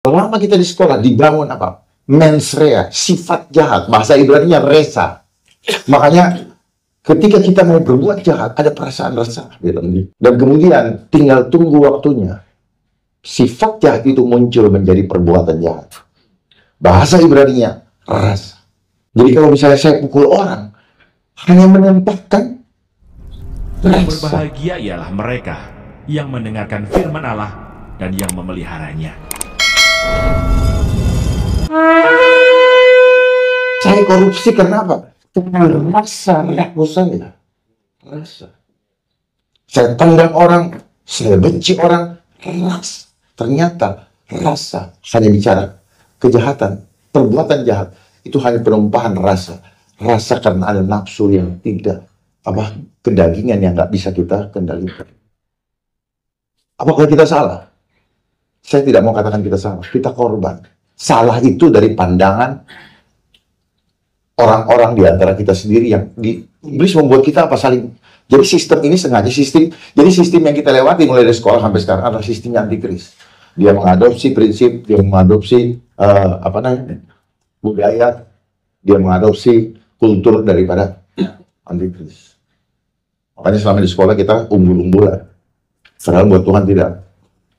Selama kita di sekolah dibangun apa? Mens rea, sifat jahat. Bahasa Ibrani-nya resa. Makanya ketika kita mau berbuat jahat, ada perasaan resah di dalam diri. Dan kemudian tinggal tunggu waktunya. Sifat jahat itu muncul menjadi perbuatan jahat. Bahasa Ibrani-nya rasa. Jadi kalau misalnya saya pukul orang, hanya menempatkan Yang berbahagia ialah mereka yang mendengarkan firman Allah dan yang memeliharanya. Saya korupsi karena apa? Karena rasa ragu saya. Rasa. Saya tendang orang, saya benci orang, rasa. Ternyata rasa hanya bicara kejahatan, perbuatan jahat. Itu hanya penumpahan rasa. Rasa karena ada nafsu yang tidak, kedagingan yang nggak bisa kita kendalikan. Apakah kita salah? Saya tidak mau katakan kita salah. Kita korban. Salah itu dari pandangan orang-orang di antara kita sendiri yang iblis membuat kita saling. Jadi sistem ini sengaja jadi sistem yang kita lewati mulai dari sekolah sampai sekarang adalah sistem antikris. Dia mengadopsi prinsip, dia mengadopsi budaya, dia mengadopsi kultur daripada antikris. Makanya selama di sekolah kita unggul-unggulan. Padahal buat Tuhan tidak,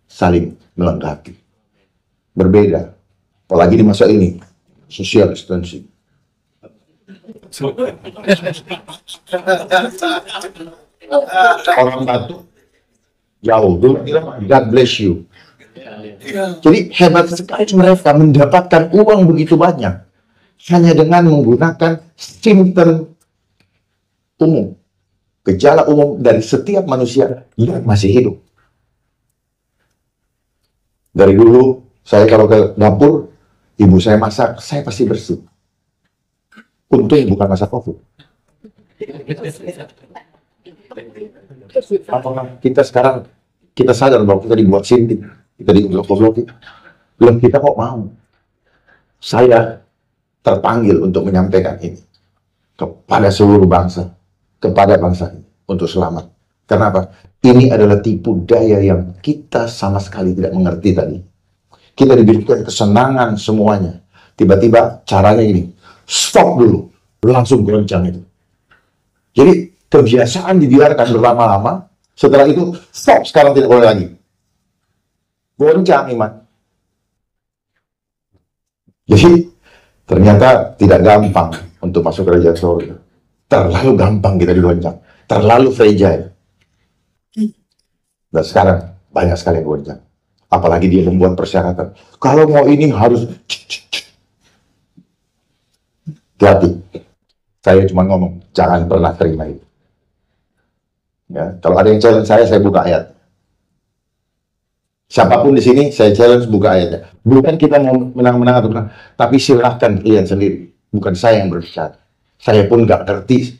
saling melengkapi. Berbeda. Apalagi di masa ini, social distancing. Orang batuk jauh dulu bilang God bless you. Jadi hebat sekali mereka mendapatkan uang begitu banyak hanya dengan menggunakan simptom umum, gejala umum dari setiap manusia yang masih hidup. Dari dulu saya kalau ke dapur, ibu saya masak, saya pasti bersih. Untung bukan masak COVID. Apakah kita sekarang kita sadar bahwa kita dibuat sinting, kita digoblok-goblokin? Belum, kita kok mau? Saya terpanggil untuk menyampaikan ini kepada seluruh bangsa, kepada bangsa ini untuk selamat. Kenapa? Ini adalah tipu daya yang kita sama sekali tidak mengerti tadi. Kita diberikan kesenangan semuanya. Tiba-tiba caranya ini, stop dulu, langsung goncang itu. Jadi kebiasaan dibiarkan berlama-lama, setelah itu stop, sekarang tidak boleh lagi. Goncang iman. Jadi ternyata tidak gampang untuk masuk kerajaan surga. Terlalu gampang kita digoncang, terlalu fragile. Dan sekarang banyak sekali yang goncang. Apalagi dia membuat persyaratan. Kalau mau ini harus hati-hati. Saya cuma ngomong, jangan pernah terima itu. Ya, kalau ada yang challenge saya buka ayat. Siapapun di sini, saya challenge buka ayatnya. Bukan kita mau menang-menang atau menang, tapi silahkan kalian sendiri. Bukan saya yang berbicara. Saya pun nggak ngerti.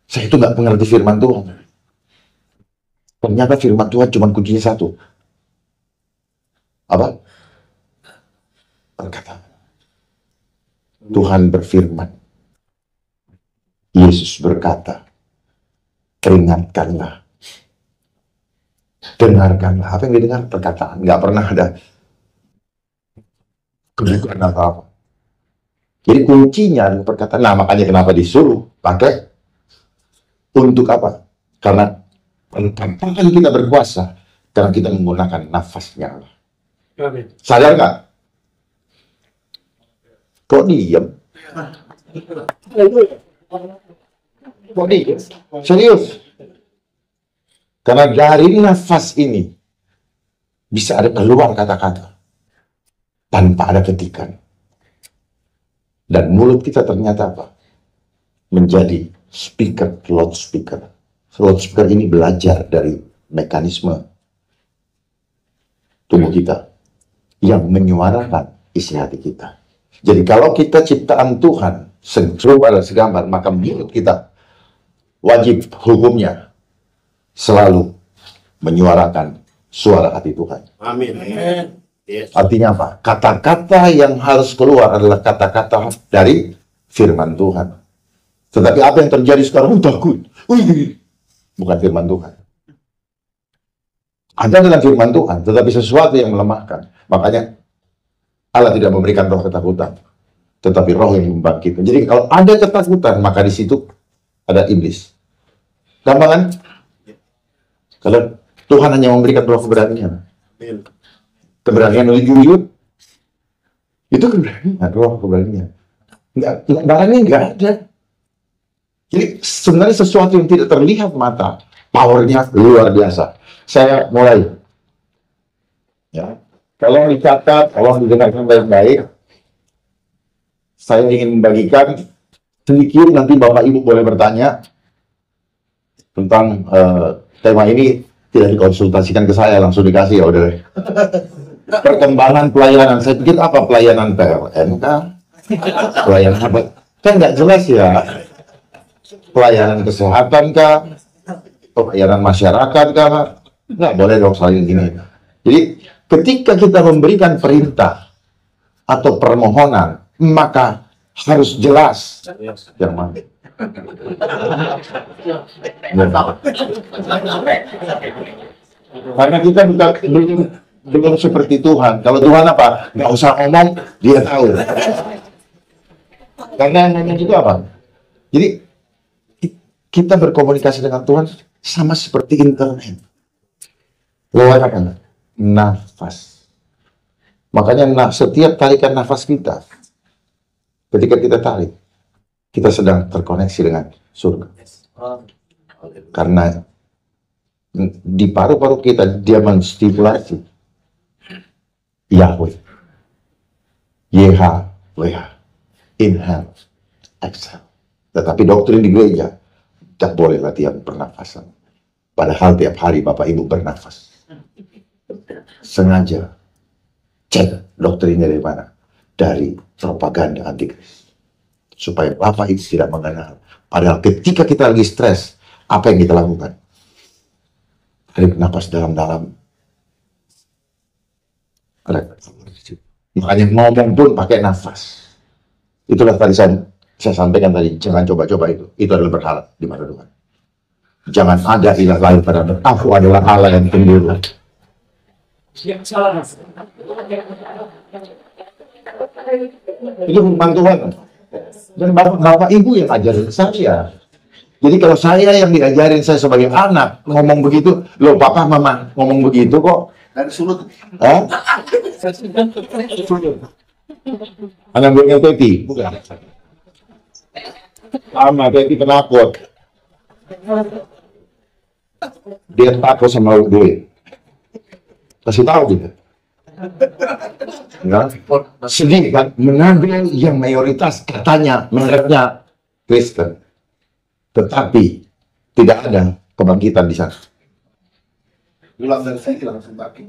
Saya itu nggak mengerti firman Tuhan. Ternyata firman Tuhan cuma kuncinya satu. Apa? Perkataan. Tuhan berfirman. Yesus berkata, peringatkanlah. Dengarkanlah. Apa yang didengar? Perkataan. Nggak pernah ada kebukaan apa-apa. Jadi kuncinya adalah perkataan. Nah, makanya kenapa disuruh pakai untuk apa? Karena perkataan kita berkuasa. Karena kita menggunakan nafasnya Allah. Sadar nggak? Kok diam? Kok diam? Serius? Karena dari nafas ini bisa ada keluar kata-kata tanpa ada ketikan. Dan mulut kita ternyata apa? Menjadi speaker, loudspeaker. Loudspeaker ini belajar dari mekanisme tubuh kita yang menyuarakan isi hati kita. Jadi kalau kita ciptaan Tuhan serupa dan segambar, maka mulut kita wajib hukumnya selalu menyuarakan suara hati Tuhan. Amin. Artinya apa? Kata-kata yang harus keluar adalah kata-kata dari firman Tuhan. Tetapi apa yang terjadi sekarang? Takut. Bukan firman Tuhan. Ada dalam firman Tuhan, tetapi sesuatu yang melemahkan. Makanya Allah tidak memberikan roh ketakutan, tetapi roh yang membangkitkan. Jadi kalau ada ketakutan, maka di situ ada iblis. Gampang kan? Kalau Tuhan hanya memberikan roh keberanian, keberanian untuk jujur, itu keberanian, roh keberanian. Barangnya nggak ada. Jadi sebenarnya sesuatu yang tidak terlihat mata, powernya luar biasa. Saya mulai. Ya, kalau dicatat, tolong didengarkan baik-baik. Saya ingin membagikan sedikit, nanti Bapak Ibu boleh bertanya tentang tema ini. Tidak dikonsultasikan ke saya, langsung dikasih ya udah. Perkembangan pelayanan, saya pikir apa pelayanan PLN kah? Pelayanan apa? Kan nggak jelas ya. Pelayanan kesehatan kah? Pelayanan masyarakat kah? Nggak boleh dong saling gini. Jadi ketika kita memberikan perintah atau permohonan, maka harus jelas yang mana. Karena kita belum seperti Tuhan. Kalau Tuhan apa? Nggak usah ngomong, dia tahu. Karena yang ngomong itu apa? Jadi kita berkomunikasi dengan Tuhan sama seperti internet. Lewat apa? Nafas. Makanya setiap tarikan nafas kita, ketika kita tarik, kita sedang terkoneksi dengan surga. Karena di paru-paru kita dia menstimulasi Yahweh, YHWH, inhale, exhale. Tetapi doktrin di gereja tidak boleh latihan pernafasan. Padahal tiap hari Bapak Ibu bernafas. Sengaja cek doktrinnya dari mana? Dari propaganda antikris. Supaya Bapak Ibu tidak mengenal. Padahal ketika kita lagi stres, apa yang kita lakukan? Tarik nafas dalam-dalam. Makanya ngomong pun pakai nafas. Itulah tadi saya sampaikan tadi. Jangan coba-coba itu. Itu adalah berhala di mata Tuhan. Jangan ada ilah lain pada aku adalah Allah yang cemburu. Itu firman Tuhan. Dan Bapak Ibu yang ajarin saya. Jadi kalau saya yang diajarin, saya sebagai anak ngomong begitu, loh Papa Mama ngomong begitu kok. Dari sulut. Hah? Anak buahnya Teti, bukan. Sama Teti penakut. Dia takut sama duit. Kasih tahu gitu. Ya, sedih kan mengambil yang mayoritas katanya mereknya Kristen, tetapi tidak ada kebangkitan di sana. Pulang dari saya langsung bangkit.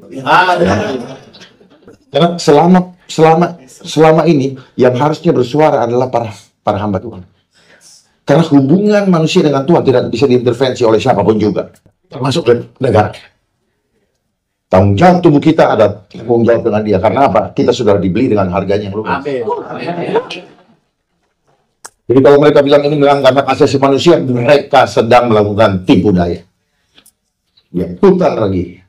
Karena selama ini yang harusnya bersuara adalah para hamba Tuhan. Karena hubungan manusia dengan Tuhan tidak bisa diintervensi oleh siapapun juga, termasuk negara. Tanggung jawab tubuh kita ada tanggung jawab dengan dia. Karena apa? Kita sudah dibeli dengan harganya yang luas. Jadi kalau mereka bilang ini melanggar hak asasi manusia, mereka sedang melakukan tipu daya. Yang putar lagi.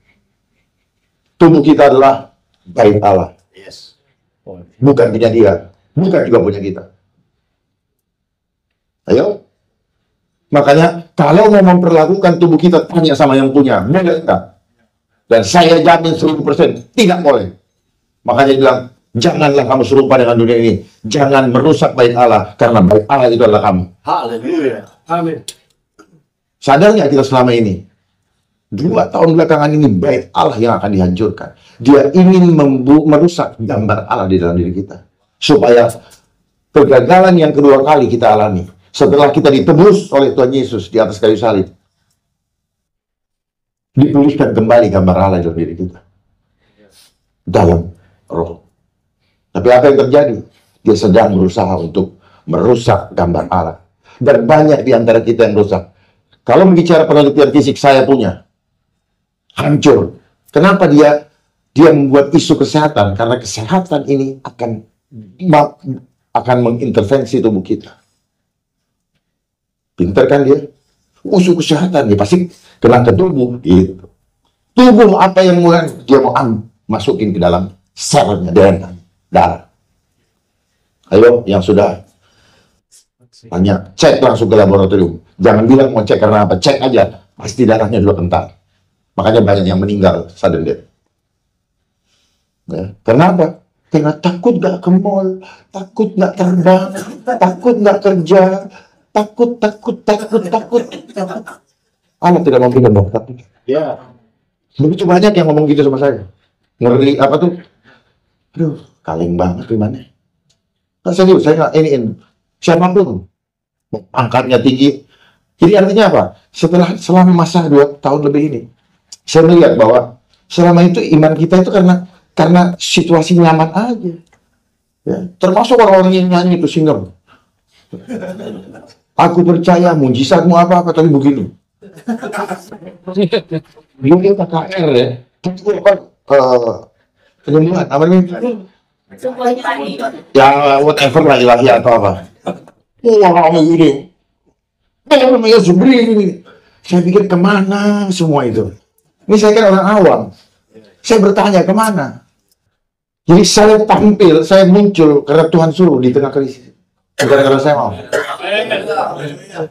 Tubuh kita adalah bait Allah. Bukan punya dia. Bukan juga punya kita. Ayo. Makanya kalau mau memperlakukan tubuh kita, tanya sama yang punya. Boleh enggak? Dan saya jamin 1000% tidak boleh. Makanya bilang, janganlah kamu serupa dengan dunia ini. Jangan merusak bait Allah, karena bait Allah itu adalah kamu. Haleluya. Amin. Sadar nggak kita selama ini? 2 tahun belakangan ini bait Allah yang akan dihancurkan. Dia ingin merusak gambar Allah di dalam diri kita. Supaya kegagalan yang kedua kali kita alami. Setelah kita ditebus oleh Tuhan Yesus di atas kayu salib. Dipulihkan kembali gambar Allah dalam diri kita. Dalam roh. Tapi apa yang terjadi? Dia sedang berusaha untuk merusak gambar Allah. Dan banyak di antara kita yang rusak. Kalau bicara penelitian fisik saya punya. Hancur. Kenapa dia membuat isu kesehatan? Karena kesehatan ini akan mengintervensi tubuh kita. Pintar kan dia? Isu kesehatan, dia pasti kena ke tubuh. Gitu. Tubuh apa yang dia mau masukin ke dalam selnya DNA. darah. Ayo, yang sudah tanya, cek langsung ke laboratorium. Jangan bilang mau cek karena apa, cek aja. Pasti darahnya sudah kental. Makanya banyak yang meninggal sudden death. Ya. Kenapa? Karena takut gak ke mall, takut gak terbang, takut gak kerja, takut. Allah tidak memberikan dong, takut. Ya. Begitu banyak yang ngomong gitu sama saya. Ngeri apa tuh? Aduh, kaleng banget gimana? Kan serius, saya nggak iniin siapapun. Angkatnya tinggi. Jadi artinya apa? Selama masa 2 tahun lebih ini, saya melihat bahwa selama itu iman kita itu karena situasi nyaman aja. Ya, termasuk orang-orang yang nyanyi itu singer. Aku percaya mujizatmu apa-apa, tapi begini. Ini KKR ya. Itu apa? Penyembuhan, apa namanya? Ya, whatever lah ilahi atau apa. Wah, ini. Namanya Zubri ini. Saya pikir kemana semua itu? Ini saya kan orang awam. Saya bertanya kemana? Jadi saya tampil, saya muncul karena Tuhan suruh di tengah krisis. Gara-gara saya mau.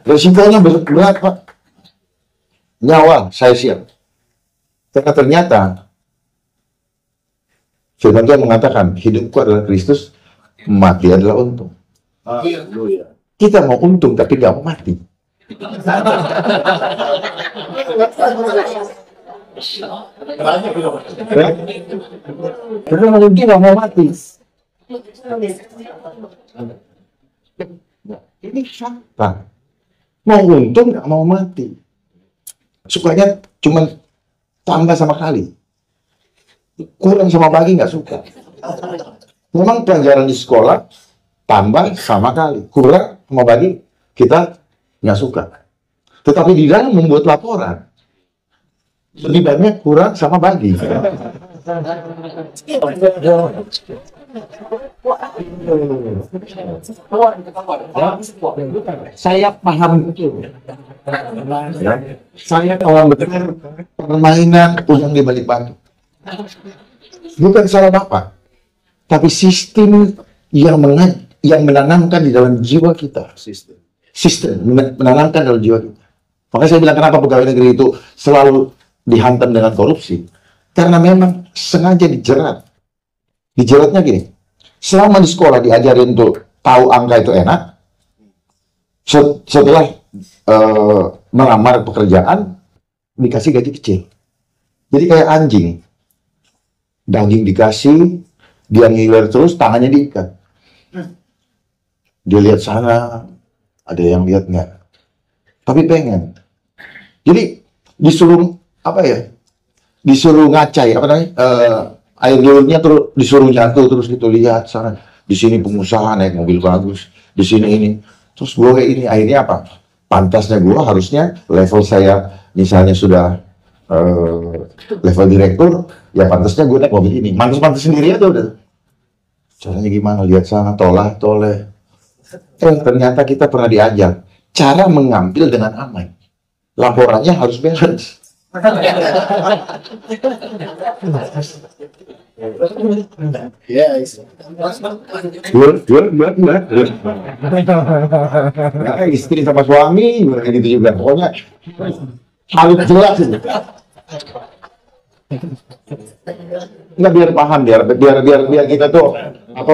Resikonya berat, Pak. Nyawa saya siap. Karena ternyata firman Tuhan mengatakan hidupku adalah Kristus, mati adalah untung. Kita mau untung tapi nggak mau mati. Karena mungkin nggak mau mati. Ini fakta. Mau untung nggak mau mati. Sukanya cuma tambah sama kali. Kurang sama bagi nggak suka. Memang pelajaran di sekolah tambah sama kali. Kurang sama bagi kita nggak suka. Tetapi di dalam membuat laporan lebih banyak kurang sama bagi. Saya paham betul. Ya. Saya paham betul permainan udang di balik batu. Bukan salah Bapak, tapi sistem yang menanamkan di dalam jiwa kita. Sistem menanamkan dalam jiwa kita. Makanya saya bilang kenapa pegawai negeri itu selalu dihantam dengan korupsi. Karena memang sengaja dijerat. Dijeratnya gini, selama di sekolah diajarin tuh tahu angka itu enak, setelah melamar pekerjaan dikasih gaji kecil. Jadi kayak anjing, daging dikasih, dia ngiler terus, tangannya diikat. Dia lihat sana, ada yang lihat nggak, tapi pengen. Jadi disuruh apa ya? Disuruh ngacai apa namanya? Air liurnya terus disuruh jatuh terus gitu, lihat sana. Di sini pengusaha naik mobil bagus, di sini ini. Terus gue kayak ini, akhirnya apa? Pantasnya gue harusnya level saya misalnya sudah level direktur, ya pantasnya gue naik mobil ini. Mantas sendiri aja udah. Caranya gimana? Lihat sana, toleh. Ternyata kita pernah diajar cara mengambil dengan aman. Laporannya harus beres. Nah, istri sama suami gitu juga. Pokoknya harus jelas. Nggak, biar paham, biar kita tuh apa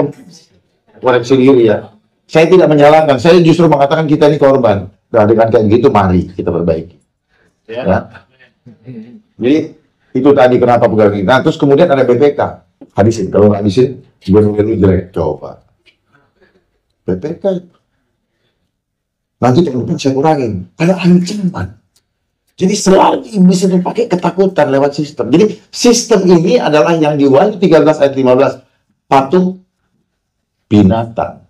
koreksi diri ya. Saya tidak menyalahkan, saya justru mengatakan kita ini korban. Nah, dengan kayak gitu mari kita perbaiki. Ya. Jadi itu tadi kenapa pegawai kita. Nah, terus kemudian ada BPK. Habisin, kalau nggak habisin, gue nungguin jelek. Coba. BPK. Nanti kalau saya kurangin, ada ancaman. Jadi selalu bisa dipakai ketakutan lewat sistem. Jadi sistem ini adalah yang di Wahyu 13 ayat 15. Patung binatang.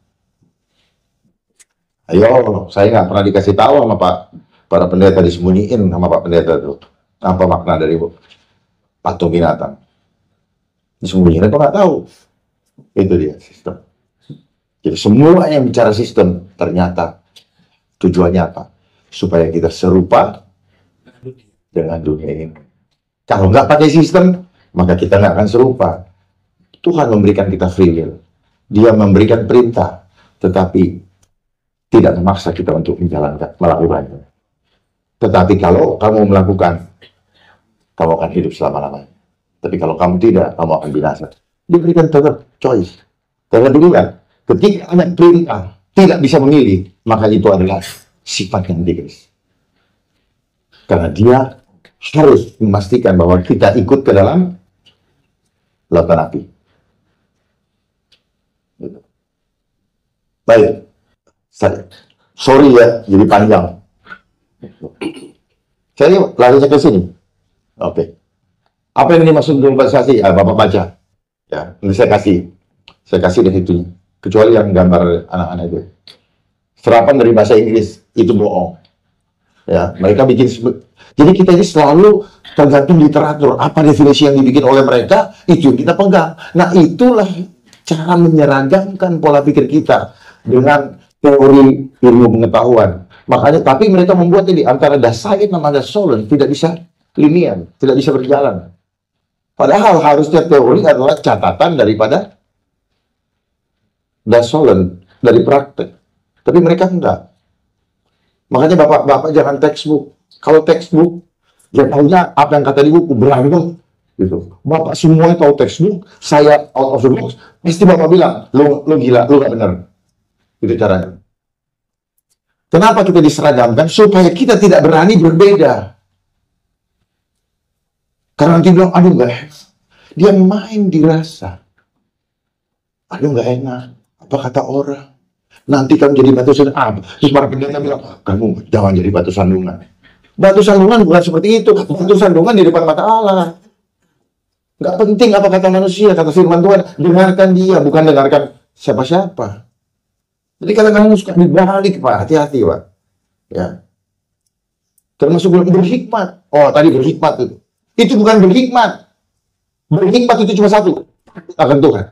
Ayo, saya nggak pernah dikasih tahu sama para pendeta, disembunyiin sama Pak Pendeta itu. Apa makna dari patung binatang? Disembunyiin atau nggak tahu? Itu dia sistem. Jadi semua yang bicara sistem ternyata tujuannya apa? Supaya kita serupa dengan dunia ini. Kalau nggak pakai sistem, maka kita nggak akan serupa. Tuhan memberikan kita free will. Dia memberikan perintah, tetapi tidak memaksa kita untuk melakukannya. Tetapi kalau kamu melakukan, kamu akan hidup selama-lamanya. Tapi kalau kamu tidak, kamu akan binasa. Diberikan tetap choice. Karena dulu kan, ketika anak perintah tidak bisa memilih, maka itu adalah sifat yang antikris. Karena dia harus memastikan bahwa kita ikut ke dalam lautan api. Baik, sorry ya, jadi panjang. Saya larinya ke sini. Oke. Apa yang dimaksud globalisasi? Bapak baca. Ya, nanti saya kasih dari itu. Kecuali yang gambar anak-anak itu. Serapan dari bahasa Inggris itu bohong. Ya, mereka bikin. Jadi kita ini selalu tergantung literatur. Apa definisi yang dibikin oleh mereka, itu yang kita pegang. Nah, itulah cara menyeragamkan pola pikir kita dengan teori ilmu pengetahuan. Makanya, tapi mereka membuat ini antara das Sein sama das Sollen tidak bisa linier, tidak bisa berjalan. Padahal harusnya teori adalah catatan daripada das Sollen, dari praktek. Tapi mereka enggak. Makanya bapak jangan textbook. Kalau textbook, ya tahunya apa yang kata di buku, berantem. Gitu. Bapak semuanya tahu textbook, saya out of the box, pasti bapak bilang, lo gila, lo gak benar. Itu caranya. Kenapa kita diseragamkan? Supaya kita tidak berani berbeda. Karena nanti bilang, aduh gak enak. Dia main dirasa. Aduh gak enak. Apa kata orang? Nanti kamu jadi batu sandungan. Terus para pendeta bilang, kamu jangan jadi batu sandungan. Batu sandungan bukan seperti itu. Batu sandungan di depan mata Allah. Gak penting apa kata manusia, kata firman Tuhan. Dengarkan dia, bukan dengarkan siapa-siapa. Jadi kadang-kadang suka dibalik, Pak. Hati-hati, Pak. Ya. Termasuk berhikmat. Oh, tadi berhikmat itu. Itu bukan berhikmat. Berhikmat itu cuma satu. Akan Tuhan.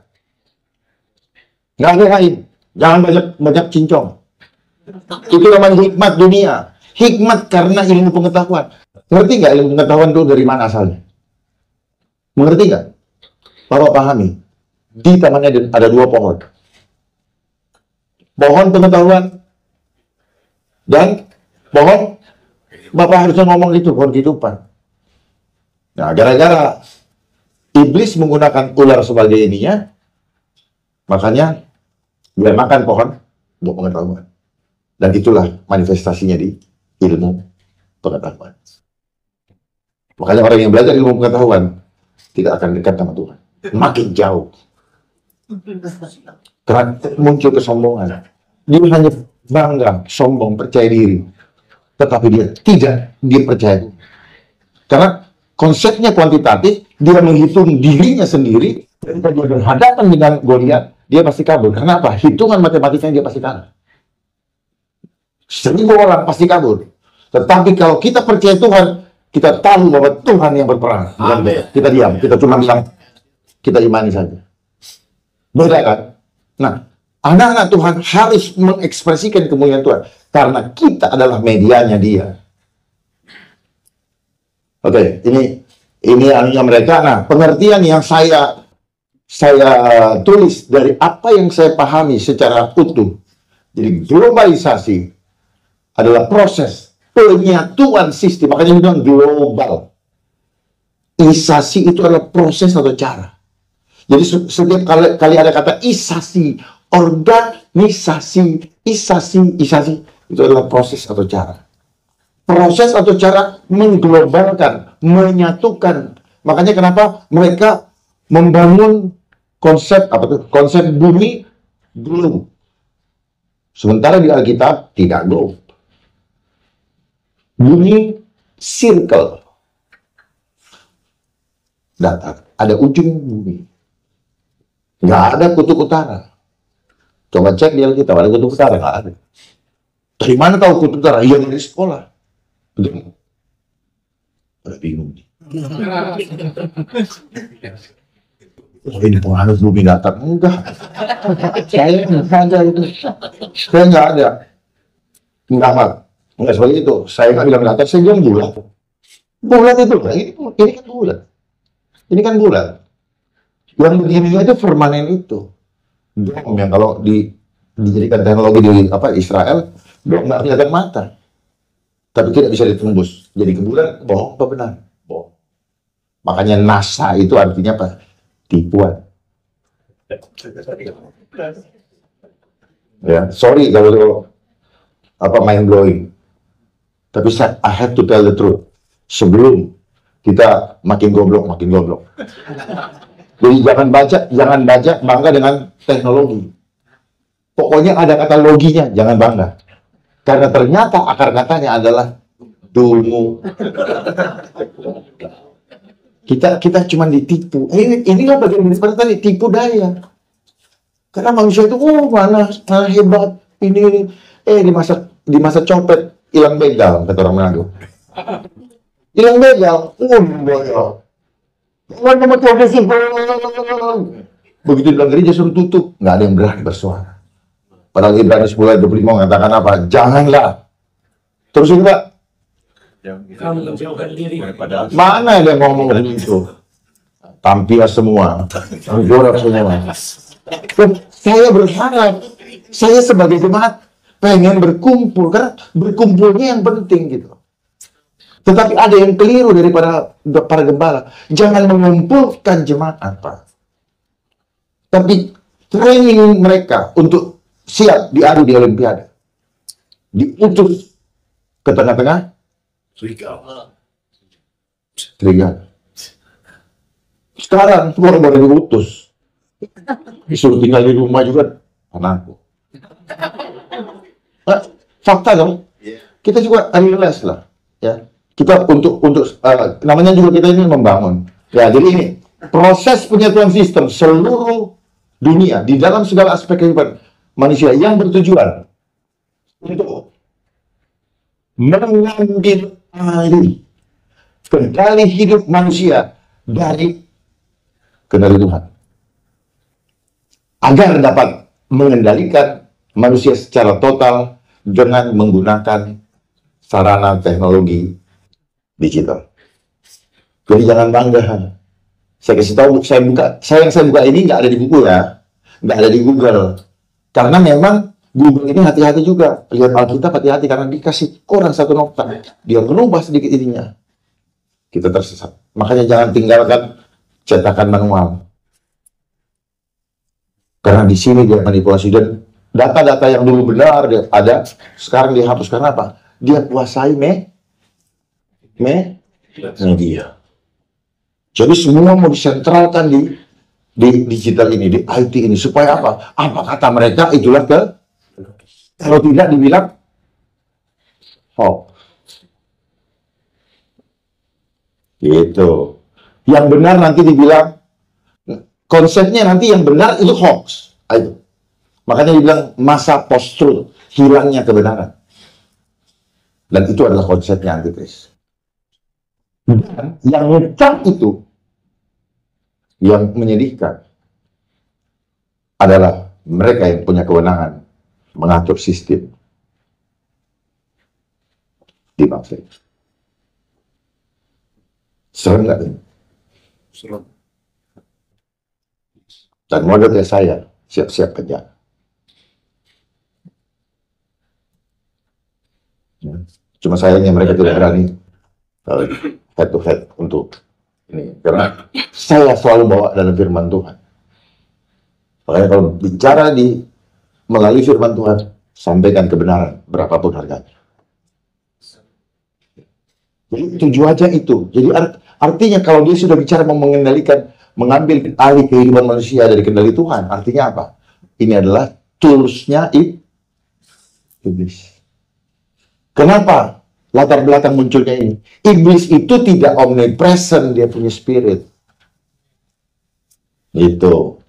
Nggak ada lain. Jangan banyak cincong. Itu namanya hikmat dunia. Hikmat karena ilmu pengetahuan. Ngerti nggak ilmu pengetahuan itu dari mana asalnya? Mengerti nggak? Bapak pahami. Di Taman Eden ada 2 pohon. Pohon pengetahuan dan pohon, Bapak harusnya ngomong itu, pohon kehidupan. Nah, gara-gara iblis menggunakan ular sebagai ininya, makanya dia makan pohon pengetahuan. Dan itulah manifestasinya di ilmu pengetahuan. Makanya orang yang belajar ilmu pengetahuan tidak akan dekat sama Tuhan. Makin jauh. Karena muncul kesombongan. Dia hanya bangga, sombong, percaya diri. Tetapi dia percaya. Karena konsepnya kuantitatif, dia menghitung dirinya sendiri. Ketika dia berhadapan dengan Goliat, dia pasti kabur. Kenapa? Hitungan matematikanya dia pasti kalah. 1000 orang pasti kabur. Tetapi kalau kita percaya Tuhan, kita tahu bahwa Tuhan yang berperang. Kita diam, kita cuma bilang, kita imani saja. Beda kan? Nah, anak-anak Tuhan harus mengekspresikan kemuliaan Tuhan. Karena kita adalah medianya dia. Oke, ini anunya mereka. Nah, pengertian yang saya tulis dari apa yang saya pahami secara utuh. Jadi globalisasi adalah proses penyatuan sistem. Makanya ini bilang global. Isasi itu adalah proses atau cara. Jadi setiap kali ada kata isasi, organisasi, isasi, itu adalah proses atau cara. Proses atau cara mengglobalkan, menyatukan. Makanya kenapa mereka membangun konsep konsep bumi globe. Sementara di Alkitab tidak globe. Bumi circle. Datar. Ada ujung bumi. Nggak ada kutub utara. Coba cek di Alkitab, ada kutub utara? Nggak ada. Dari mana tahu kutub utara? Iya dari sekolah. Betul. Ada bingung nih. Oh, ini penganut bumi datar. Enggak. Saya nggak ada itu. Saya nggak ada. Enggak seperti itu. Saya nggak bilang datar, saya bilang bulat. Bulat itu. Ini kan bulat. Ini kan bulat. Yang begini itu permanen itu. Dom yang kalau dijadikan teknologi di Israel, dom nggak kelihatan mata, tapi tidak bisa ditembus. Jadi ke bulan, bohong apa benar? Bohong. Makanya NASA itu artinya apa? Tipuan. Ya, sorry kalau mind blowing. Tapi I have to tell the truth. Sebelum kita makin goblok. Jadi jangan baca bangga dengan teknologi. Pokoknya ada kata loginya, jangan bangga. Karena ternyata akar katanya adalah dungu. Kita cuma ditipu. Inilah bagian daripada tadi, tipu daya. Karena manusia itu, mana hebat ini. Di masa copet hilang begal, kata orang Manado. Hilang begal, begitu dalam gereja suruh tutup, nggak ada yang berani bersuara. Padahal Ibrani 10:25 mengatakan apa? Janganlah. Terus juga, Kamu menjauhkan diri. mana ada yang ngomong begitu? Tampil semua, jorok semua. Dan saya berharap, saya sebagai jemaat pengen berkumpul, karena berkumpulnya yang penting gitu. Tetapi ada yang keliru daripada para gembala. Jangan mengumpulkan jemaat, Pak. Tapi training mereka untuk siap diadu di Olimpiade. Diutus ke tengah-tengah serigala. Sekarang semua orang baru diutus. Disuruh tinggal di rumah juga anakku. Fakta dong. Kita juga realize lah, ya. Kita untuk namanya juga kita ini membangun. Ya, jadi ini proses penyatuan sistem seluruh dunia di dalam segala aspek kehidupan manusia yang bertujuan untuk mengambil alih kendali hidup manusia dari kendali Tuhan, agar dapat mengendalikan manusia secara total dengan menggunakan sarana teknologi digital. Jadi jangan bangga. Saya kasih tahu, saya buka ini nggak ada di buku ya, nggak ada di Google. Karena memang Google ini hati-hati juga. Lihat Alkitab hati-hati karena dikasih orang satu nokta, dia merubah sedikit ininya. Kita tersesat. Makanya jangan tinggalkan cetakan manual. Karena di sini dia manipulasi dan data-data yang dulu benar dia ada, sekarang dihapus. Karena apa? Dia kuasai media. Jadi semua mau disentralkan di digital ini, di IT ini, supaya apa? Apa kata mereka itulah kalau tidak dibilang hoax. Gitu. Yang benar nanti dibilang, konsepnya nanti yang benar itu hoax. Itu. Makanya dibilang masa post-truth, hilangnya kebenaran. Dan itu adalah konsepnya Antikris. Dan yang ngecap itu, yang menyedihkan, adalah mereka yang punya kewenangan mengatur sistem di bangsa ini. Serem nggak ini? Serem. Dan model kayak saya, siap-siap kerja. Cuma sayangnya mereka tidak berani head to head untuk ini. Karena saya selalu bawa dalam firman Tuhan. Makanya kalau bicara melalui firman Tuhan, sampaikan kebenaran berapapun harganya. Jadi tujuannya itu. Jadi artinya kalau dia sudah bicara mengendalikan, mengambil alih kehidupan manusia dari kendali Tuhan, artinya apa? Ini adalah tools-nya iblis. Kenapa latar belakang munculnya ini? Iblis itu tidak omnipresent, dia punya spirit. Itu.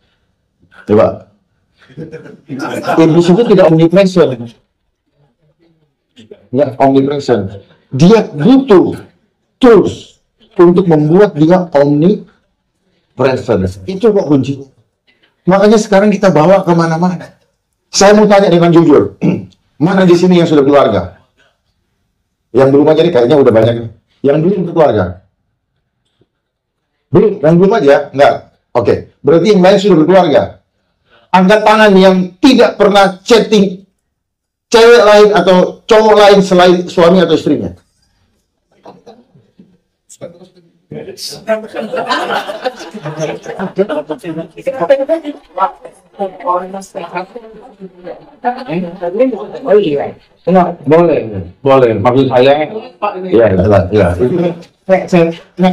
Coba. Iblis itu tidak omnipresent. Ya, omnipresent. Dia butuh tools untuk membuat dia omnipresent. Itu kok kuncinya. Makanya sekarang kita bawa kemana-mana. Saya mau tanya dengan jujur, mana di sini yang sudah keluarga? Yang belum aja nih kayaknya udah banyak nih. Yang belum berkeluarga? Belum? Yang belum aja? Enggak. Oke. Berarti yang lain sudah berkeluarga? Angkat tangan yang tidak pernah chatting cewek lain atau cowok lain selain suami atau istrinya. Boleh. Maksud saya, ya.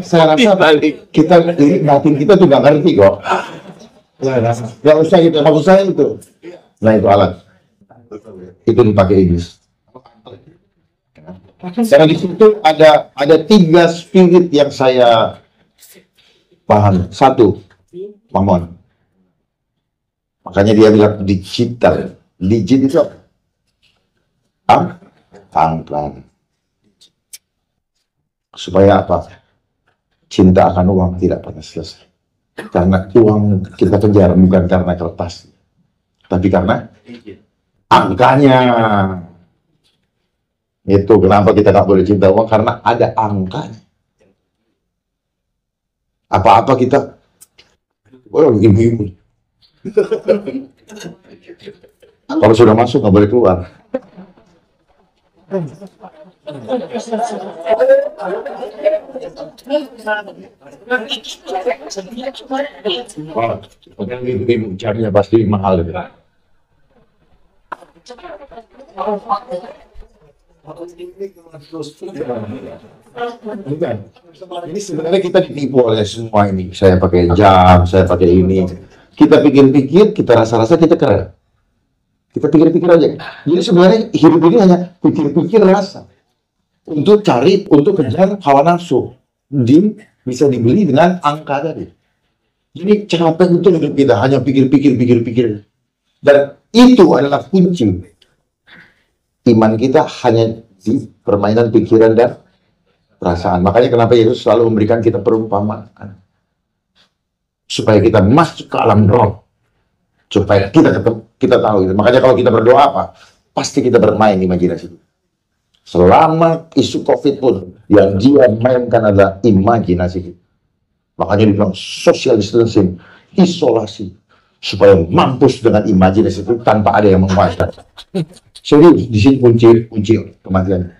Saya rasa kita batin kita tuh nggak ngerti kok. Nggak usah gitu. Maksud saya itu. Nah itu alat. Itu dipakai iblis. Karena di situ ada 3 spirit yang saya paham. 1, Mamon. Makanya dia bilang digital. Digit itu apa? Angka. Supaya apa? Cinta akan uang tidak pernah selesai. Karena uang kita kejar bukan karena kertas, tapi karena angkanya. Itu kenapa kita nggak boleh cinta uang, karena ada angkanya. Apa-apa kita, ibu-ibu. Kalau sudah masuk nggak boleh keluar. Wah, ibu carinya pasti mahal ya. Ini sebenarnya kita ditipu oleh semua ini. Saya pakai jam, saya pakai ini. Kita pikir-pikir, kita rasa-rasa kita keren. Kita pikir-pikir aja. Jadi sebenarnya hidup ini hanya pikir-pikir rasa. Untuk cari, untuk kejar hawa nafsu. Bisa dibeli dengan angka tadi. Jadi capek untuk hidup kita hanya pikir-pikir. Dan itu adalah kunci. Iman kita hanya di permainan pikiran dan perasaan. Makanya kenapa Yesus selalu memberikan kita perumpamaan. Supaya kita masuk ke alam roh. Supaya kita tahu itu. Makanya kalau kita berdoa apa? Pasti kita bermain imajinasi. Selama isu COVID pun, yang dia mainkan adalah imajinasi. Makanya dibilang social distancing, isolasi. Supaya mampus dengan imajinasi itu tanpa ada yang menguasai. Serius, di sini kunci kematian.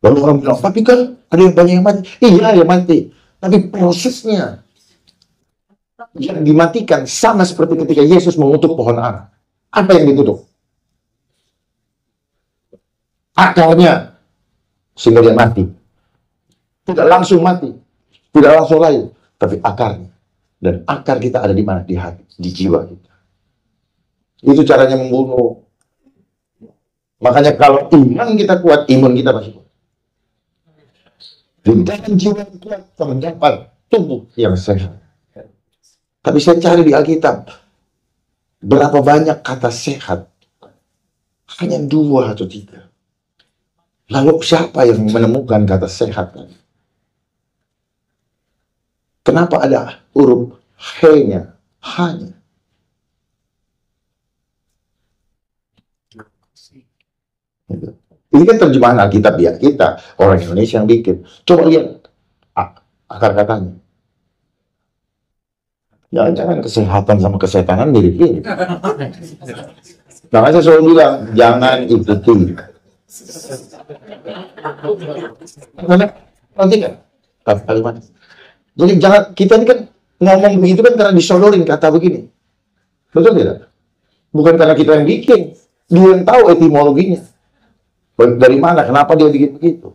Lalu orang bilang, tapi kan ada yang banyak yang mati. Iya, yang mati. Tapi prosesnya yang dimatikan sama seperti ketika Yesus mengutuk pohon ara. Apa yang ditutup? Akarnya, sehingga dia mati. Tidak langsung mati, tidak langsung layu, tapi akarnya. Dan akar kita ada di mana? Di hati, di jiwa kita. Itu caranya membunuh. Makanya kalau iman kita kuat, imun kita pasti kuat. Dan jiwa yang kuat, kita mendapat tubuh yang sehat. Tapi saya cari di Alkitab, berapa banyak kata sehat? Hanya 2 atau 3. Lalu siapa yang menemukan kata sehat? Kenapa ada huruf he-nya? Hanya. Ini kan terjemahan Alkitab ya, kita orang Indonesia yang bikin. Coba lihat akar katanya. Jangan kesehatan sama kesetanan mirip-mirip. Makanya saya selalu bilang, jangan ikuti. Nanti kan kalimat. Jadi jangan, kita ini kan ngomong begitu kan karena disodorin kata begini. Betul tidak? Bukan karena kita yang bikin. Dia yang tahu etimologinya. Dari mana, kenapa dia bikin begitu.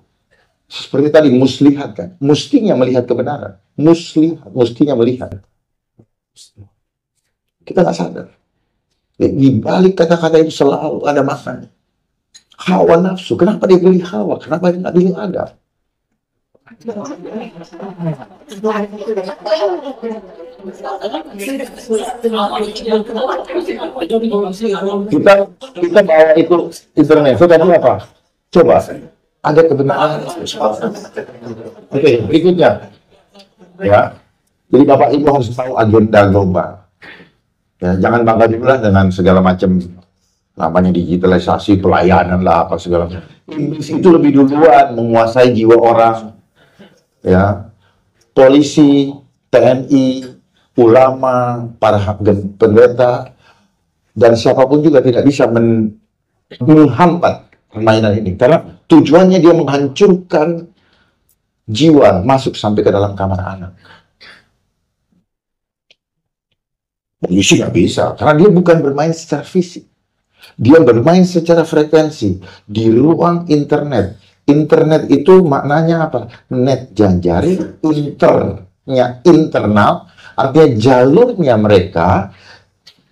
Seperti tadi, muslihat kan. Mestinya melihat kebenaran. Mestinya melihat. Kita nggak sadar. Di balik kata-kata itu selalu ada maknanya. Hawa nafsu. Kenapa dia pilih Hawa? Kenapa dia nggak pilih Adam? Kita bawa itu internet. Itu tadi apa? Coba. Ada kebenaran. Oke, berikutnya. Ya. Jadi Bapak Ibu harus tahu agenda global. Ya, jangan bangga dulu lah dengan segala macam namanya digitalisasi, pelayanan lah, apa segala macam. Itu lebih duluan menguasai jiwa orang. Ya, polisi, TNI, ulama, para pendeta, Dan siapapun juga tidak bisa menghambat permainan ini. Karena tujuannya dia menghancurkan jiwa masuk sampai ke dalam kamar anak. Polisi nggak bisa, karena dia bukan bermain secara fisik. Dia bermain secara frekuensi di ruang internet. Internet itu maknanya apa? Net janjari, internya internal, artinya jalurnya mereka.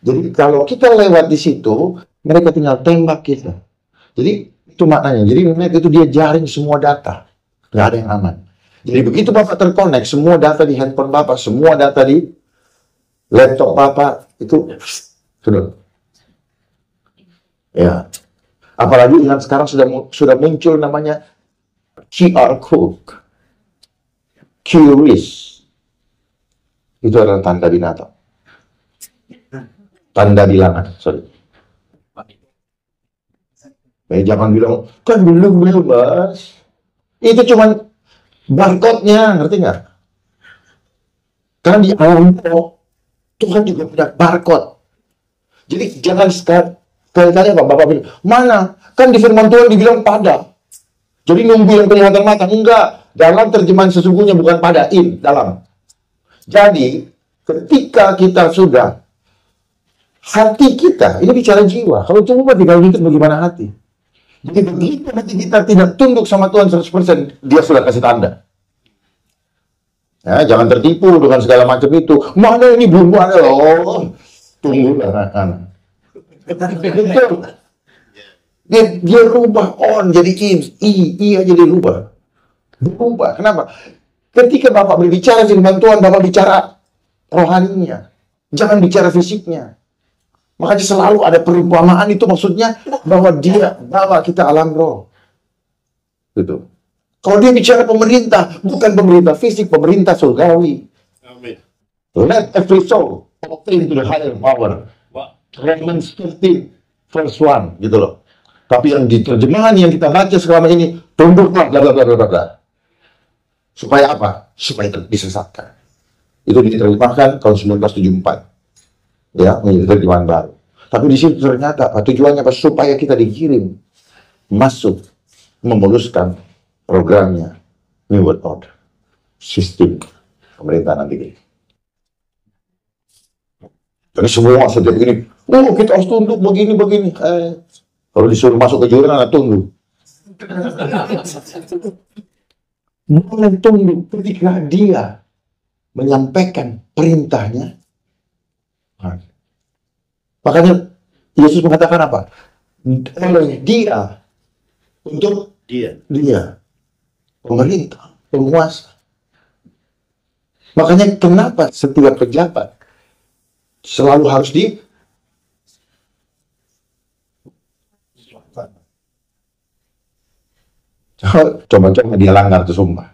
Jadi kalau kita lewat di situ, mereka tinggal tembak kita. Jadi itu maknanya. Jadi net itu dia jaring semua data, nggak ada yang aman. Jadi begitu Bapak terkonek, semua data di handphone Bapak, semua data di laptop Bapak itu sudah. Ya, apalagi dengan sekarang sudah muncul namanya QR code, QRIS. Itu adalah tanda binatang, tanda bilangan. Sorry. Jangan bilang kan belum Mas. Itu cuman barcode-nya, ngerti nggak? Karena di alam Tuhan juga punya barcode. Jadi jangan kali-kali Bapak bilang, mana? Kan di firman Tuhan dibilang pada. Jadi nunggu yang kelihatan mata. Enggak. Dalam terjemahan sesungguhnya bukan pada, dalam. Jadi, ketika kita sudah, hati kita, ini bicara jiwa. Kalau coba tinggal dikit bagaimana hati. Jadi begitu hati kita tidak tunduk sama Tuhan 100%, dia sudah kasih tanda. Ya, jangan tertipu dengan segala macam itu. Mana ini belum ada? Oh, tunggulah anak-anak. Betul. Dia rubah on jadi iya jadi rubah. Berubah. Kenapa? Ketika Bapak berbicara firman Tuhan, Bapak bicara rohaninya. Jangan bicara fisiknya. Makanya selalu ada perumpamaan, itu maksudnya bahwa dia bawa kita alam roh. Gitu. Kalau dia bicara pemerintah, bukan pemerintah fisik, pemerintah surgawi. Amin. Let every soul obtain to the higher power. Romans 13 verse 1 gitu loh. Tapi yang di terjemahan yang kita baca selama ini, tunduklah bla bla bla bla bla. Supaya apa? Supaya disesatkan. Itu diterjemahkan tahun 1974. Ya, menjadi terjemahan baru. Tapi di situ ternyata tujuannya apa? Supaya kita dikirim masuk memuluskan programnya New World Order, sistem pemerintahan nanti. Jadi semua setiap begini, kita harus tunduk begini. Kalau disuruh masuk ke jurang, tunduk. Mulai tunduk ketika dia menyampaikan perintahnya. Makanya Yesus mengatakan apa? Oleh dia, untuk dia, pemerintah, penguasa. Makanya kenapa setiap pejabat selalu harus coba dia langgar tuh sumpah.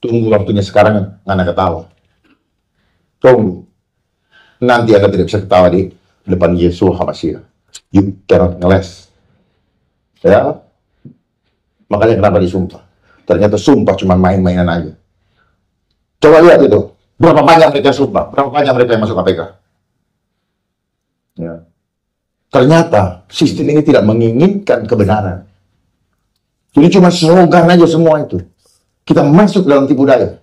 Tunggu waktunya sekarang, anak ketawa. Tunggu. Nanti Anda tidak bisa ketawa di depan Yesus HaMashiach. You cannot ngeles. Ya. Makanya kenapa disumpah. Ternyata sumpah cuma main-mainan aja. Coba lihat itu. Berapa banyak mereka sumpah? Berapa banyak mereka yang masuk KPK? Ya. Ternyata sistem ini tidak menginginkan kebenaran. Jadi cuma slogan aja semua itu. Kita masuk dalam tipu daya.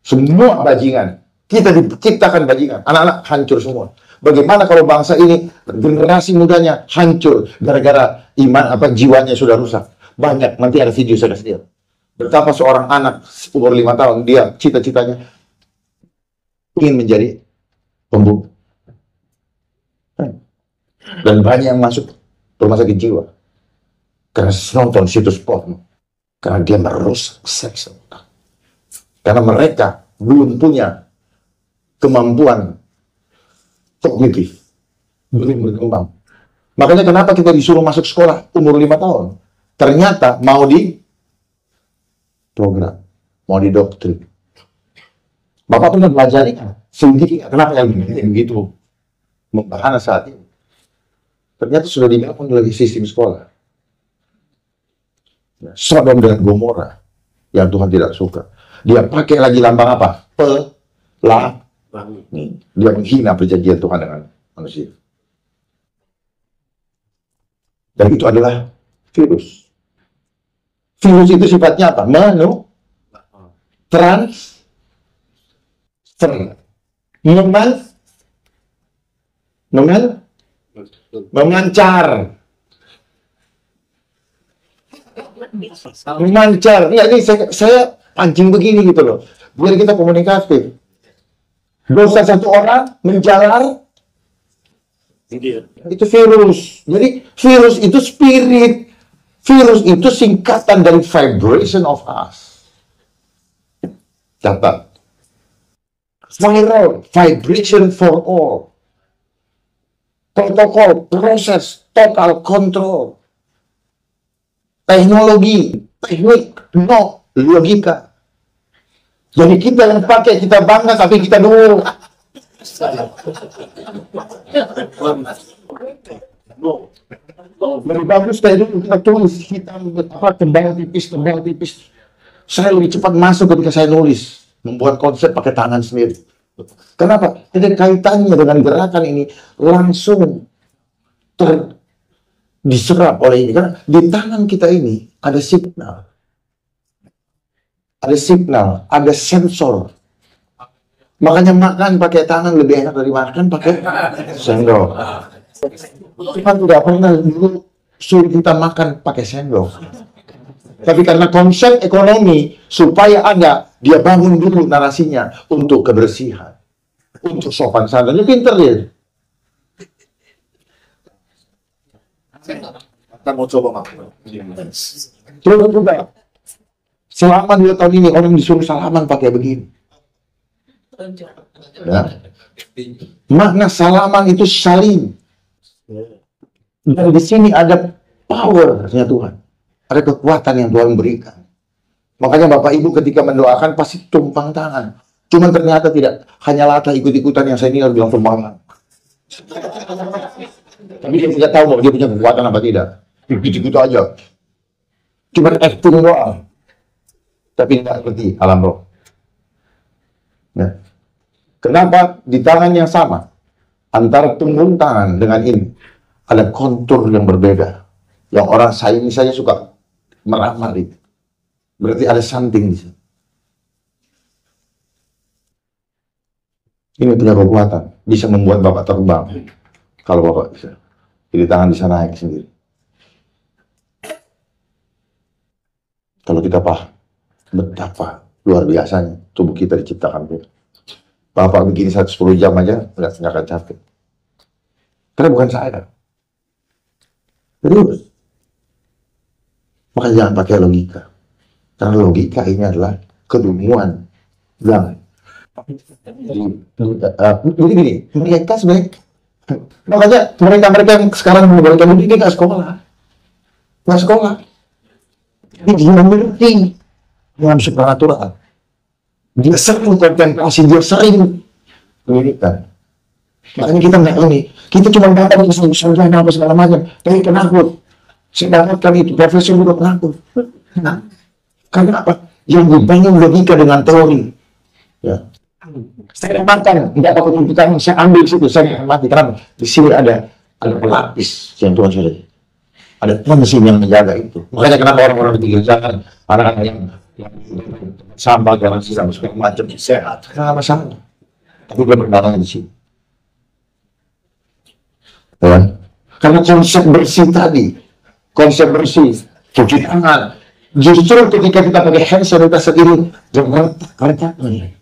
Semua bajingan. Kita diciptakan bajingan. Anak-anak hancur semua. Bagaimana kalau bangsa ini, generasi mudanya hancur gara-gara jiwanya sudah rusak. Banyak, nanti ada video saya kasih lihat. Betapa seorang anak umur 5 tahun, dia cita-citanya ingin menjadi pembunuh. Dan banyak yang masuk rumah sakit jiwa. Karena nonton situs porno. Karena dia merusak seks. Karena mereka belum punya kemampuan kognitif. Belum berkembang. Makanya kenapa kita disuruh masuk sekolah umur 5 tahun. Ternyata mau di program. Mau di doktrin. Bapak pernah pelajari kan? Sedikit. Kenapa yang begitu membahana saat ini? Ternyata sudah dibangun oleh sistem sekolah. Sodom dan Gomora yang Tuhan tidak suka. Dia pakai lagi lambang apa? Pelangi. Dia menghina perjanjian Tuhan dengan manusia. Dan itu adalah virus. Virus itu sifatnya apa? Transfer. Memancar. Ya, ini saya pancing begini gitu loh. Biar kita komunikatif. Dosa satu orang menjalar, itu virus. Jadi virus itu spirit. Virus itu singkatan dari vibration of us. Catat. Viral, vibration for all. Protokol, proses, total control. Teknologi, teknik, no, logika. Jadi kita yang pakai, kita bangga, tapi kita dulu. Lebih bagus kayak dulu kita tulis, kita tebal tipis. Saya lebih cepat masuk ketika saya nulis. Membuat konsep pakai tangan sendiri. Kenapa? Ada kaitannya dengan gerakan ini langsung diserap oleh ini. Karena di tangan kita ini ada signal. Ada signal, ada sensor. Makanya makan pakai tangan lebih enak dari makan pakai sendok. Kita tidak pernah dulu suruh kita makan pakai sendok. Tapi karena konsep ekonomi, supaya dia bangun dulu narasinya untuk kebersihan, untuk sopan santun. Dia pinter dia. Kita mau coba makan. Terus juga, selama 2 tahun ini orang disuruh salaman pakai begini. Ya. Makna salaman itu saling. Dan di sini ada power-nya Tuhan. Ada kekuatan yang Tuhan berikan. Makanya Bapak Ibu ketika mendoakan pasti tumpang tangan. Cuman ternyata tidak. Hanya latah ikut-ikutan yang saya dengar bilang tumpang tangan. Tapi dia tidak tahu bahwa dia punya kekuatan apa tidak. Ikut-ikut aja. Cuman acting doang. Tapi tidak ngerti alam roh. Nah. Kenapa di tangan yang sama antara tunggung tangan dengan ini ada kontur yang berbeda. Yang orang saya suka meramal itu. Berarti ada something di sini. Ini punya kekuatan, bisa membuat Bapak terbang. Kalau Bapak bisa. Jadi tangan bisa naik sendiri. Kalau kita paham betapa luar biasanya tubuh kita diciptakan. Bapak begini 10 jam aja nggak akan capek. Karena bukan saya. Terus. Maka jangan pakai logika. Karena logika ini adalah kedunguan. Jangan. Jadi gini, mereka sebenarnya, makanya mereka yang sekarang memberikan ini nggak sekolah. Nggak sekolah. Ini dia mengerti dengan supernatural. Dia sering kontemplasi, dia sering pendidikan. Makanya kita nggak ini. Kita cuma dapat kesulitan apa segala macam. Tapi penakut. Saya dapatkan itu, profesor juga penakut. Karena apa? Yang dibangun logika dengan teori. Ya. Saya makan, tidak pakai tuntutan, saya ambil situ, saya akan mati. Karena di sini ada pelapis yang Tuhan sudah. Ada mesin yang menjaga itu. Makanya kenapa orang-orang di jalan, anak-anak yang sampah, jangan sisa, segala macam sehat, nggak masalah. Tapi belum berdarah di sini. Ya. Karena konsep bersih tadi, konsep bersih, cuci tangan. Justru ketika kita pakai hand sanitizer ini, jangan keretakan.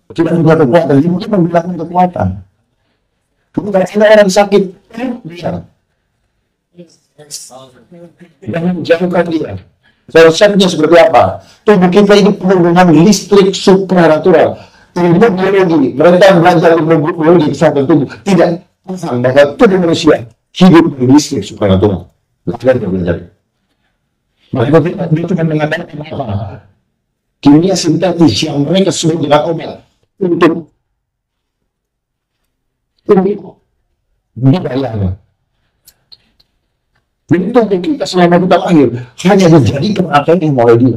Kita punya kekuatan, ini kita bilang kekuatan. Bukan ada orang sakit, jangan jauhkan dia. Konsepnya seperti apa? Tubuh kita ini penuh dengan listrik supranatural. Ilmu biologi, mereka belajar ilmu biologi kesehatan tubuh tidak paham bahwa tubuh manusia hidup dengan listrik supranatural. Belajar dan belajar. Mereka itu kan mengatakan apa? Kimia sintetis yang mereka sebut dengan obat untuk dibayar. Jadi tubuh kita selama kita lahir hanya dijadikan ATM oleh dia.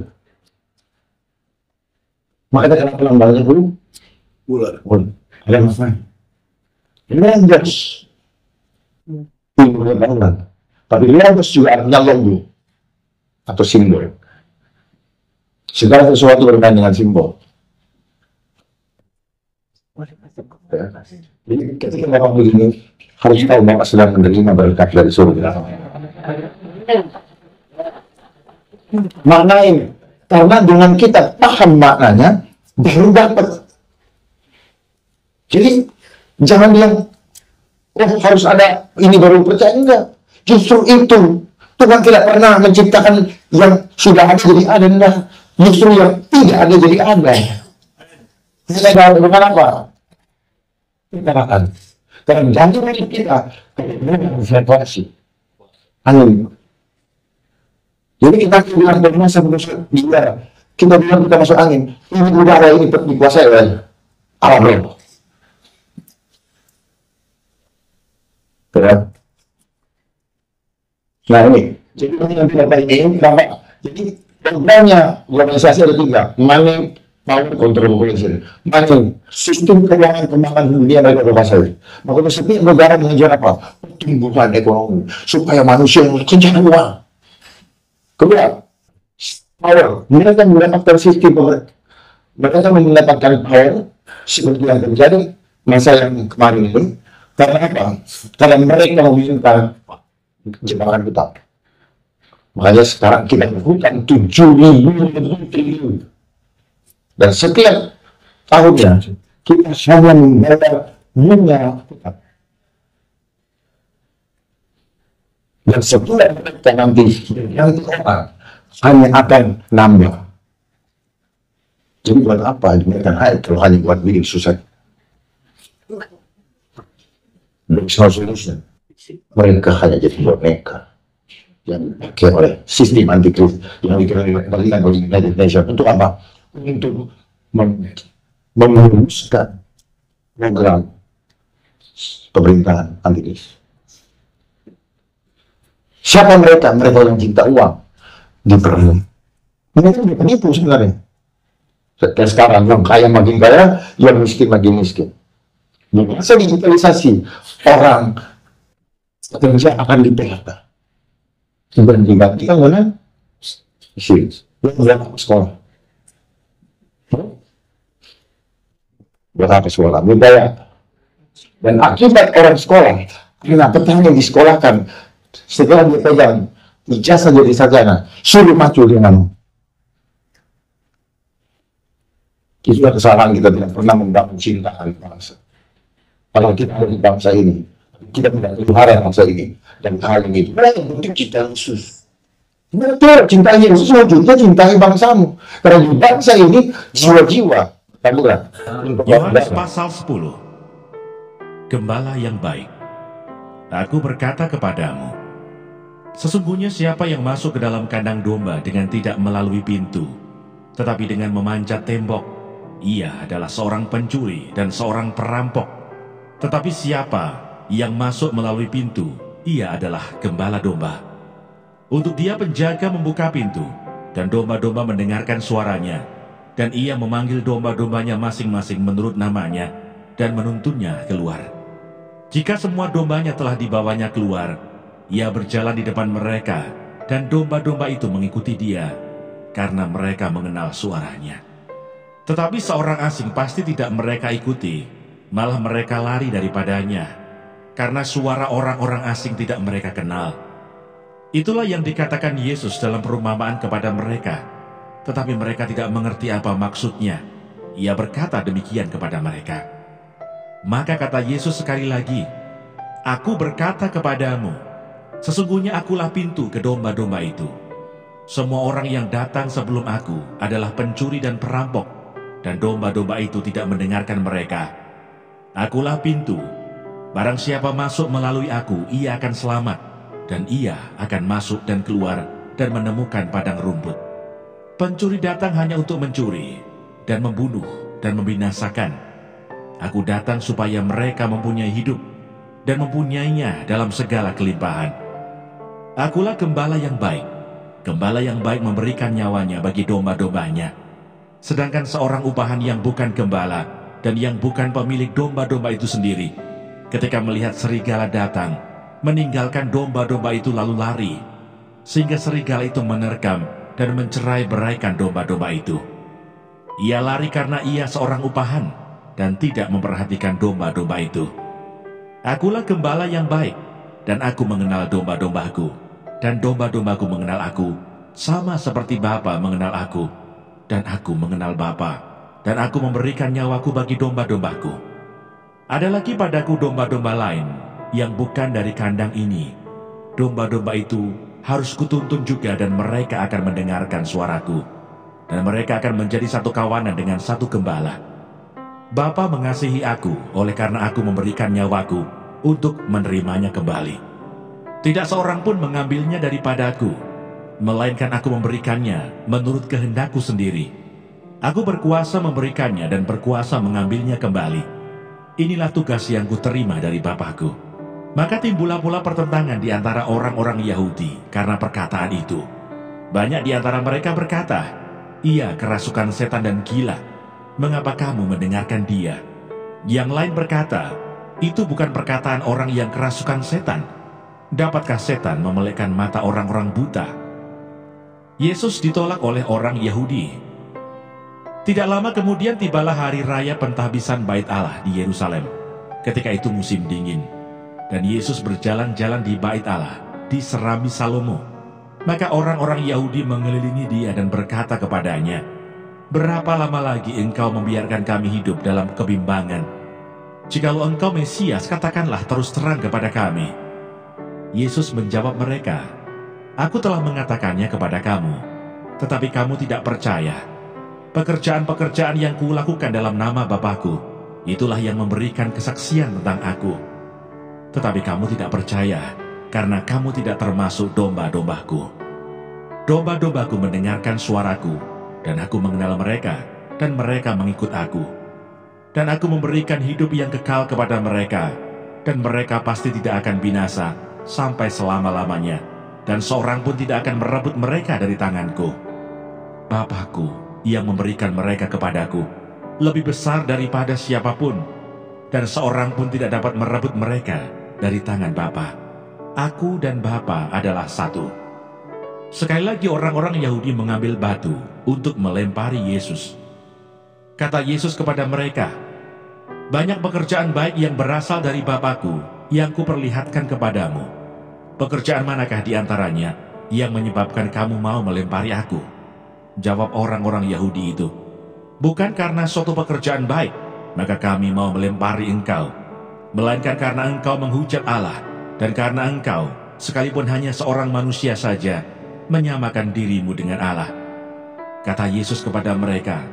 Makanya kenapa lambalnya dulu? Bulan. Ada apa? Landas. Ilmu bangunan. Tapi logos juga artinya logo atau simbol. Segala sesuatu bermain dengan simbol. Ya. Jadi ketika ngomong begini, harus tahu bahwa sedang menerima berkat dari surga. Maknain, karena dengan kita paham maknanya, baru dapat. Jadi jangan bilang, oh harus ada ini baru percaya, enggak. Justru itu Tuhan tidak pernah menciptakan yang sudah ada jadi ada, enggak. Justru yang tidak ada jadi ada. Kita dengan apa? Kita akan. Karena janji milik kita, kita evaluasi. Amin. Jadi kita bilang bermasa masuk di udara. Kita bilang kita masuk angin. Ini udara ini dikuasai oleh alam roh. Ya. Nah ini, jadi ini yang kita ini kenapa? Jadi programnya globalisasi ada 3, money, power, control, population. Money, sistem keuangan kembangan dunia dari globalisasi. Makanya setiap negara mengejar apa? Pertumbuhan ekonomi supaya manusia kencang uang. Kedua, power. Mereka mendapatkan sistem pemerintah. Mereka mendapatkan power seperti yang terjadi masa yang kemarin ini. Karena apa? Karena mereka meminta jebakan hutang. Makanya sekarang kita berhutang 7.000 triliun. Dan setiap tahunnya kita hanya membayar bunga hutang. Dan setiap kita nanti yang orang hanya akan nambah. Jadi buat apa diberikan air kalau hanya buat bikin susah? There's no solution. Mereka hanya jadi boneka yang dipakai oleh sistem antikris yang dikembalikan oleh United Nations. Untuk apa? Untuk memuluskan program pemerintahan antikris. Siapa mereka? Mereka yang cinta uang. Diperlukan. Mereka juga penipu sebenarnya. Setelah sekarang yang kaya makin kaya, yang miskin makin miskin. Masa digitalisasi orang kerja akan di PHK. Digantikan oleh sekolah. Berapa sekolah? Budaya. Dan akibat orang sekolah, karena petani disekolahkan, setelah dia pegang ijazah jadi sarjana, suruh maju dengan itu kesalahan kita tidak pernah membangun cinta bangsa. Kalau kita dari bangsa ini, kita tidak pelihara bangsa ini dan hal ini itu. Yang penting cinta Yesus. Betul, cinta Yesus wujudnya cintai bangsamu. Karena di bangsa ini jiwa-jiwa. Yohanes pasal 10. Gembala yang baik. Aku berkata kepadamu, sesungguhnya siapa yang masuk ke dalam kandang domba dengan tidak melalui pintu, tetapi dengan memanjat tembok, ia adalah seorang pencuri dan seorang perampok. Tetapi siapa yang masuk melalui pintu, ia adalah gembala domba. Untuk dia penjaga membuka pintu, dan domba-domba mendengarkan suaranya, dan ia memanggil domba-dombanya masing-masing menurut namanya, dan menuntunnya keluar. Jika semua dombanya telah dibawanya keluar, ia berjalan di depan mereka, dan domba-domba itu mengikuti dia, karena mereka mengenal suaranya. Tetapi seorang asing pasti tidak mereka ikuti, malah mereka lari daripadanya, karena suara orang-orang asing tidak mereka kenal. Itulah yang dikatakan Yesus dalam perumpamaan kepada mereka, tetapi mereka tidak mengerti apa maksudnya. Ia berkata demikian kepada mereka. Maka kata Yesus sekali lagi, Aku berkata kepadamu, sesungguhnya akulah pintu ke domba-domba itu. Semua orang yang datang sebelum aku adalah pencuri dan perampok, dan domba-domba itu tidak mendengarkan mereka. Akulah pintu. Barang siapa masuk melalui aku, ia akan selamat, dan ia akan masuk dan keluar dan menemukan padang rumput. Pencuri datang hanya untuk mencuri dan membunuh dan membinasakan. Aku datang supaya mereka mempunyai hidup dan mempunyainya dalam segala kelimpahan. Akulah gembala yang baik. Gembala yang baik memberikan nyawanya bagi domba-dombanya. Sedangkan seorang upahan yang bukan gembala dan yang bukan pemilik domba-domba itu sendiri, ketika melihat serigala datang, meninggalkan domba-domba itu lalu lari, sehingga serigala itu menerkam dan mencerai-beraikan domba-domba itu. Ia lari karena ia seorang upahan dan tidak memperhatikan domba-domba itu. Akulah gembala yang baik, dan aku mengenal domba-dombaku, dan domba-dombaku mengenal aku, sama seperti Bapa mengenal aku, dan aku mengenal Bapa, dan aku memberikan nyawaku bagi domba-dombaku. Ada lagi padaku domba-domba lain yang bukan dari kandang ini. Domba-domba itu harus kutuntun juga, dan mereka akan mendengarkan suaraku, dan mereka akan menjadi satu kawanan dengan satu gembala. Bapa mengasihi aku oleh karena aku memberikan nyawaku untuk menerimanya kembali. Tidak seorang pun mengambilnya daripadaku, melainkan aku memberikannya menurut kehendakku sendiri. Aku berkuasa memberikannya dan berkuasa mengambilnya kembali. Inilah tugas yang kuterima dari Bapakku. Maka timbullah pula pertentangan di antara orang-orang Yahudi karena perkataan itu. Banyak di antara mereka berkata, "Ia kerasukan setan dan gila. Mengapa kamu mendengarkan dia?" Yang lain berkata, "Itu bukan perkataan orang yang kerasukan setan. Dapatkah setan memelekkan mata orang-orang buta?" Yesus ditolak oleh orang Yahudi. Tidak lama kemudian tibalah hari raya pentahbisan Bait Allah di Yerusalem. Ketika itu musim dingin, dan Yesus berjalan-jalan di Bait Allah, diserami Salomo. Maka orang-orang Yahudi mengelilingi dia dan berkata kepadanya, "Berapa lama lagi engkau membiarkan kami hidup dalam kebimbangan? Jikalau engkau Mesias, katakanlah terus terang kepada kami." Yesus menjawab mereka, "Aku telah mengatakannya kepada kamu, tetapi kamu tidak percaya. Pekerjaan-pekerjaan yang kulakukan dalam nama Bapakku, itulah yang memberikan kesaksian tentang aku. Tetapi kamu tidak percaya, karena kamu tidak termasuk domba-dombaku. Domba-dombaku mendengarkan suaraku, dan aku mengenal mereka, dan mereka mengikut aku. Dan aku memberikan hidup yang kekal kepada mereka, dan mereka pasti tidak akan binasa sampai selama-lamanya, dan seorang pun tidak akan merebut mereka dari tanganku. Bapakku yang memberikan mereka kepadaku lebih besar daripada siapapun, dan seorang pun tidak dapat merebut mereka dari tangan Bapa. Aku dan Bapa adalah satu." Sekali lagi orang-orang Yahudi mengambil batu untuk melempari Yesus. Kata Yesus kepada mereka, "Banyak pekerjaan baik yang berasal dari Bapakku yang kuperlihatkan kepadamu. Pekerjaan manakah di antaranya yang menyebabkan kamu mau melempari aku?" Jawab orang-orang Yahudi itu, "Bukan karena suatu pekerjaan baik, maka kami mau melempari engkau, melainkan karena engkau menghujat Allah, dan karena engkau, sekalipun hanya seorang manusia saja, menyamakan dirimu dengan Allah." Kata Yesus kepada mereka,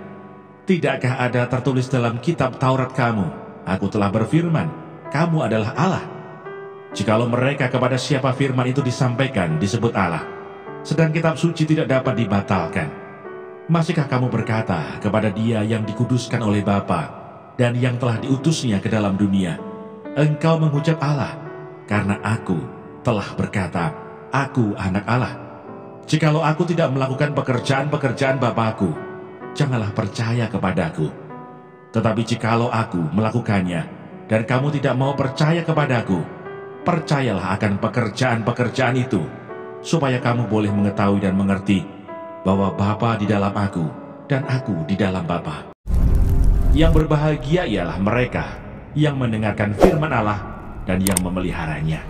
"Tidakkah ada tertulis dalam kitab Taurat kamu, aku telah berfirman, kamu adalah Allah? Jikalau mereka kepada siapa firman itu disampaikan disebut Allah, sedang kitab suci tidak dapat dibatalkan, masihkah kamu berkata kepada dia yang dikuduskan oleh Bapa dan yang telah diutusnya ke dalam dunia, engkau menghujat Allah, karena aku telah berkata, aku anak Allah? Jikalau aku tidak melakukan pekerjaan-pekerjaan Bapakku, janganlah percaya kepadaku. Tetapi jikalau aku melakukannya, dan kamu tidak mau percaya kepadaku, percayalah akan pekerjaan-pekerjaan itu, supaya kamu boleh mengetahui dan mengerti bahwa Bapa di dalam aku, dan aku di dalam Bapa. Yang berbahagia ialah mereka yang mendengarkan firman Allah dan yang memeliharanya.